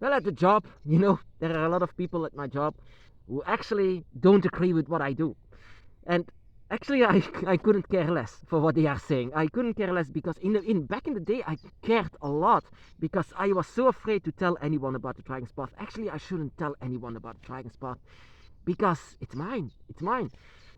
Well, at the job, there are a lot of people at my job who actually don't agree with what I do. And actually, I couldn't care less for what they are saying. I couldn't care less because back in the day, I cared a lot because I was so afraid to tell anyone about the Dragon's Path. Actually, I shouldn't tell anyone about the Dragon's Path because it's mine. It's mine.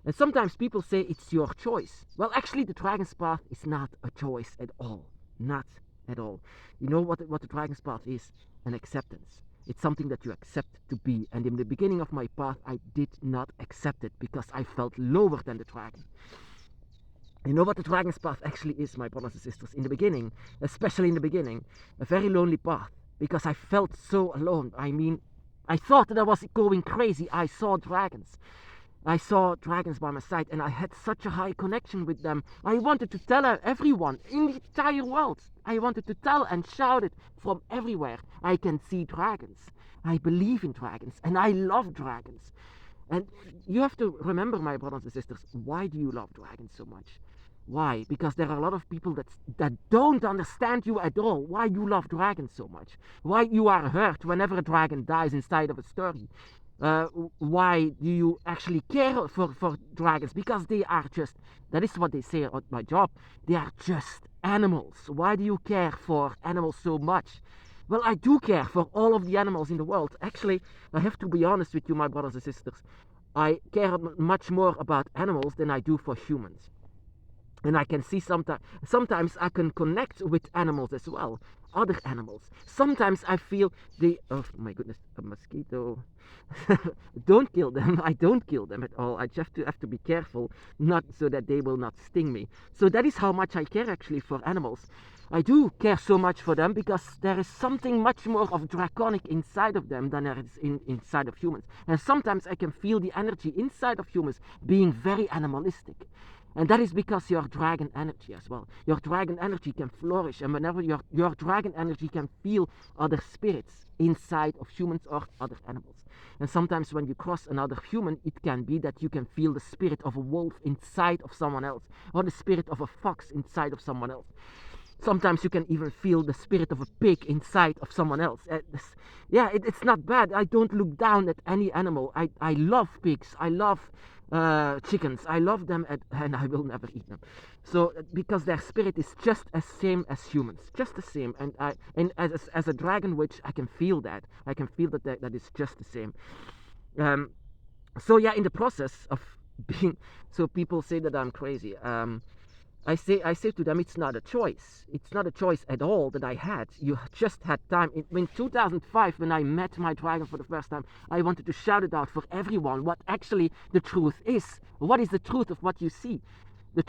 And sometimes people say it's your choice. Well, actually, the Dragon's Path is not a choice at all. Not at all. You know what the Dragon's Path is? An acceptance. It's something that you accept to be. And in the beginning of my path, I did not accept it because I felt lower than the dragon. You know what the Dragon's Path actually is, my brothers and sisters? In the beginning, especially in the beginning, a very lonely path because I felt so alone. I mean, I thought that I was going crazy. I saw dragons. I saw dragons by my side and I had such a high connection with them. I wanted to tell everyone in the entire world. I wanted to tell and shout it from everywhere. I can see dragons. I believe in dragons and I love dragons. And you have to remember, my brothers and sisters, why do you love dragons so much? Why? Because there are a lot of people that don't understand you at all. Why you love dragons so much. Why you are hurt whenever a dragon dies inside of a story. Why do you actually care for dragons? Because they are just, that is what they say at my job, they are just animals. Why do you care for animals so much? Well, I do care for all of the animals in the world. Actually, I have to be honest with you, my brothers and sisters. I care much more about animals than I do for humans. And I can see sometimes I can connect with animals as well, other animals. Sometimes I feel oh my goodness, a mosquito. Don't kill them. I don't kill them at all. I just have to be careful, not so that they will not sting me. So that is how much I care actually for animals. I do care so much for them because there is something much more of draconic inside of them than there is inside of humans. And sometimes I can feel the energy inside of humans being very animalistic. And that is because your dragon energy as well. Your dragon energy can flourish, and whenever your dragon energy can feel other spirits inside of humans or other animals. And sometimes when you cross another human, it can be that you can feel the spirit of a wolf inside of someone else, or the spirit of a fox inside of someone else. Sometimes you can even feel the spirit of a pig inside of someone else. It's not bad. I don't look down at any animal. I love pigs. I love chickens. I love them and I will never eat them. So because their spirit is just as same as humans, just the same. And as a dragon witch, I can feel that. I can feel that is just the same. So yeah, in the process of being, so people say that I'm crazy. I say to them, it's not a choice. It's not a choice at all that I had. You just had time. In 2005, when I met my dragon for the first time, I wanted to shout it out for everyone what actually the truth is. What is the truth of what you see?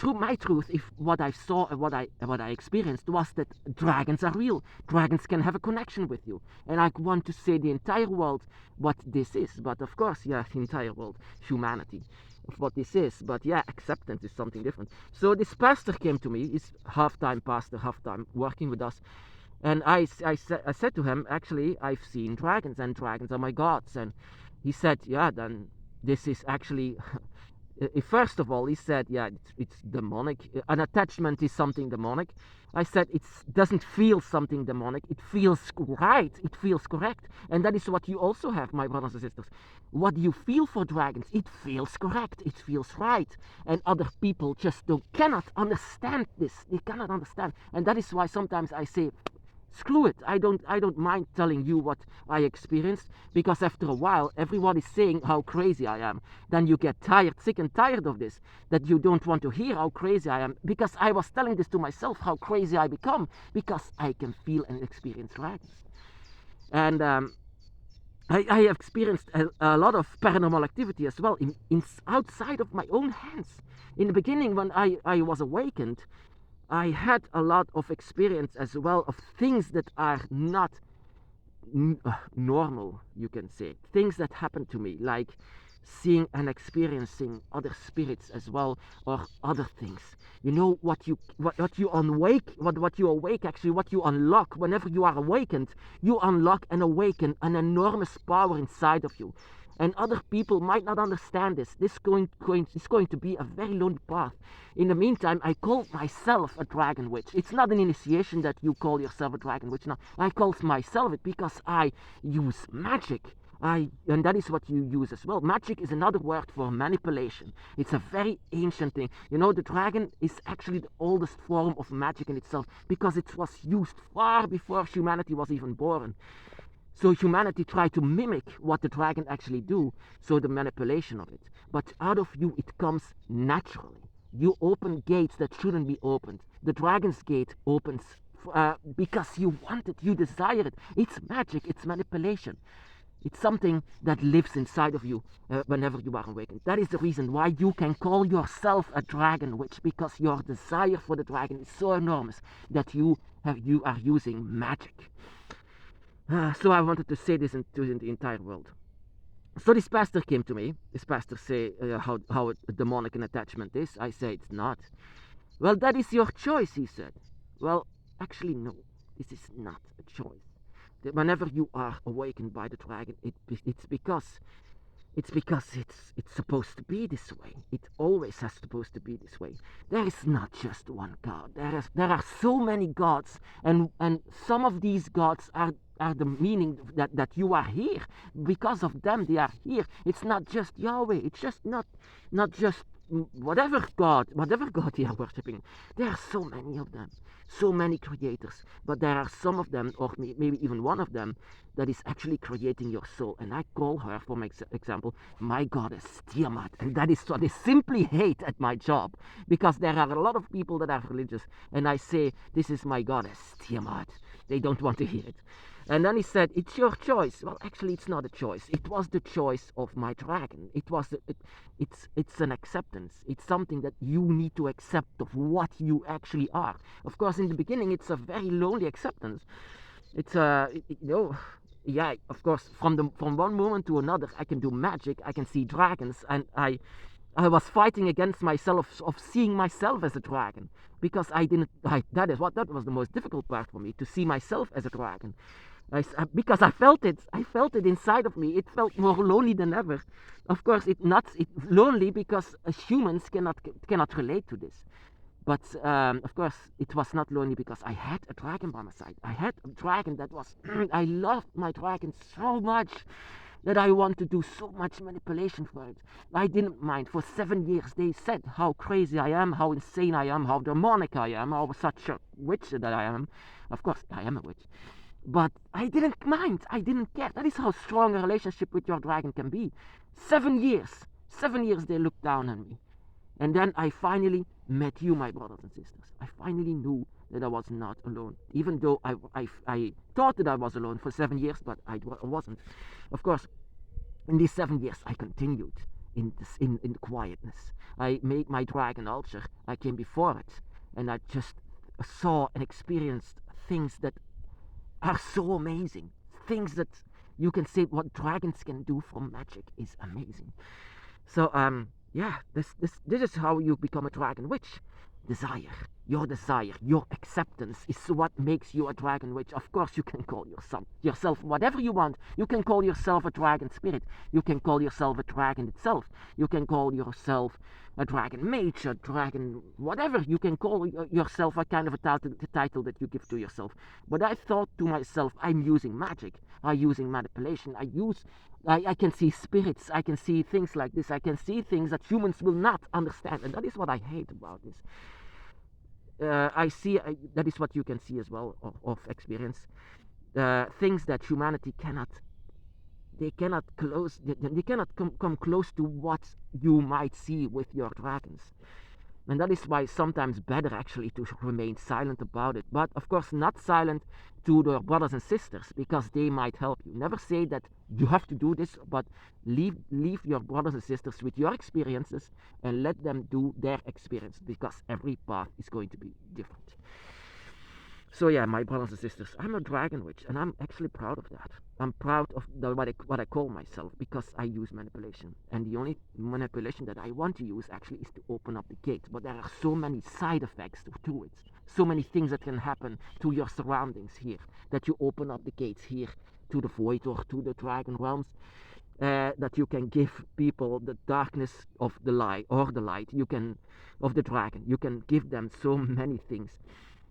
My truth, if what I saw and what I experienced was that dragons are real. Dragons can have a connection with you. And I want to say the entire world what this is. But of course, yeah, the entire world, humanity, of what this is. But yeah, acceptance is something different. So this pastor came to me. He's half-time pastor, half-time working with us. And I said to him, actually, I've seen dragons and dragons are my gods. And he said, yeah, then this is actually... First of all, he said, yeah, it's demonic. An attachment is something demonic. I said, it doesn't feel something demonic. It feels right. It feels correct. And that is what you also have, my brothers and sisters. What you feel for dragons, it feels correct. It feels right. And other people just cannot understand this. They cannot understand. And that is why sometimes I say, screw it. I don't mind telling you what I experienced, because after a while everyone is saying how crazy I am. Then you get sick and tired of this, that you don't want to hear how crazy I am, because I was telling this to myself, how crazy I become, because I can feel and experience dragons. And I have experienced a lot of paranormal activity as well in outside of my own hands. In the beginning, when I was awakened, I had a lot of experience as well of things that are not normal, you can say. Things that happened to me, like seeing and experiencing other spirits as well, or other things. You know what you unwake, what you awake, actually what you unlock whenever you are awakened. You unlock and awaken an enormous power inside of you. And other people might not understand this. This is going to be a very lonely path. In the meantime, I call myself a dragon witch. It's not an initiation that you call yourself a dragon witch. No, I call myself it because I use magic. And that is what you use as well. Magic is another word for manipulation. It's a very ancient thing. You know, the dragon is actually the oldest form of magic in itself because it was used far before humanity was even born. So humanity tried to mimic what the dragon actually do, so the manipulation of it. But out of you it comes naturally. You open gates that shouldn't be opened. The dragon's gate opens because you want it, you desire it. It's magic, it's manipulation. It's something that lives inside of you whenever you are awakened. That is the reason why you can call yourself a dragon witch, because your desire for the dragon is so enormous that you are using magic. So I wanted to say this to the entire world. So this pastor came to me. This pastor say how demonic an attachment is. I say it's not. Well, that is your choice, he said. Well, actually no, this is not a choice. Whenever you are awakened by the dragon, it's because it's supposed to be this way. It always has supposed to be this way. There is not just one God. There are so many gods, and some of these gods are the meaning that you are here. Because of them, they are here. It's not just Yahweh. It's just not just whatever God you are worshipping. There are so many of them, so many creators, but there are some of them, or maybe even one of them, that is actually creating your soul. And I call her, for example, my goddess Tiamat. And that is what I simply hate at my job, because there are a lot of people that are religious, and I say, this is my goddess Tiamat. They don't want to hear it. And then he said, it's your choice. Well, actually, it's not a choice. It was the choice of my dragon. It's an acceptance. It's something that you need to accept of what you actually are. Of course, in the beginning, it's a very lonely acceptance. It's yeah, of course, from one moment to another, I can do magic. I can see dragons, and I was fighting against myself of seeing myself as a dragon, because that was the most difficult part for me, to see myself as a dragon. Because I felt it inside of me. It felt more lonely than ever. Of course, it's lonely because humans cannot relate to this. But of course, it was not lonely because I had a dragon by my side. I had a dragon that was. I loved my dragon so much that I want to do so much manipulation for it. I didn't mind. For 7 years, they said how crazy I am, how insane I am, how demonic I am, how such a witch that I am. Of course, I am a witch. But I didn't mind. I didn't care. That is how strong a relationship with your dragon can be. 7 years. 7 years they looked down on me. And then I finally met you, my brothers and sisters. I finally knew that I was not alone. Even though I thought that I was alone for 7 years, but I wasn't. Of course, in these 7 years, I continued in quietness. I made my dragon altar. I came before it. And I just saw and experienced things that are so amazing. Things that you can say what dragons can do from magic is amazing. So yeah, this is how you become a dragon witch. Desire, your acceptance is what makes you a dragon witch. Of course, you can call yourself whatever you want. You can call yourself a dragon spirit. You can call yourself a dragon itself. You can call yourself a dragon mage, a dragon whatever. You can call yourself a kind of a title that you give to yourself. But I thought to myself, I'm using magic. I'm using manipulation. I can see spirits. I can see things like this. I can see things that humans will not understand. And that is what I hate about this. I see, that is what you can see as well of experience. Things that humanity cannot come close to what you might see with your dragons. And that is why sometimes better actually to remain silent about it. But of course not silent to your brothers and sisters, because they might help you. Never say that you have to do this, but leave your brothers and sisters with your experiences and let them do their experience, because every path is going to be different. So yeah, my brothers and sisters, I'm a dragon witch, and I'm actually proud of that. I'm proud of what I call myself, because I use manipulation, and the only manipulation that I want to use actually is to open up the gate. But there are so many side effects to it, so many things that can happen to your surroundings here, that you open up the gates here to the void or to the dragon realms. That you can give people the darkness of the light, or the light of the dragon. You can give them so many things,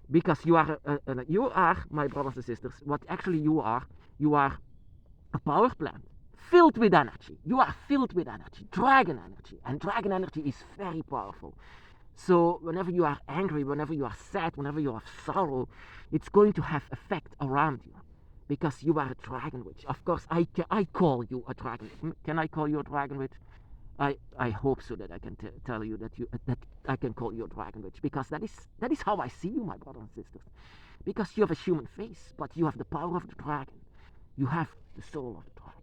because you are, my brothers and sisters, what actually you are a power plant filled with energy. You are filled with energy, dragon energy, and dragon energy is very powerful. So whenever you are angry, whenever you are sad, whenever you have sorrow, it's going to have effect around you, because you are a dragon witch. Of course, I call you a dragon. Can I call you a dragon witch? I hope so, that I can tell you that I can call you a dragon witch, because that is how I see you, my brothers and sisters. Because you have a human face, but you have the power of the dragon. You have the soul of the dragon.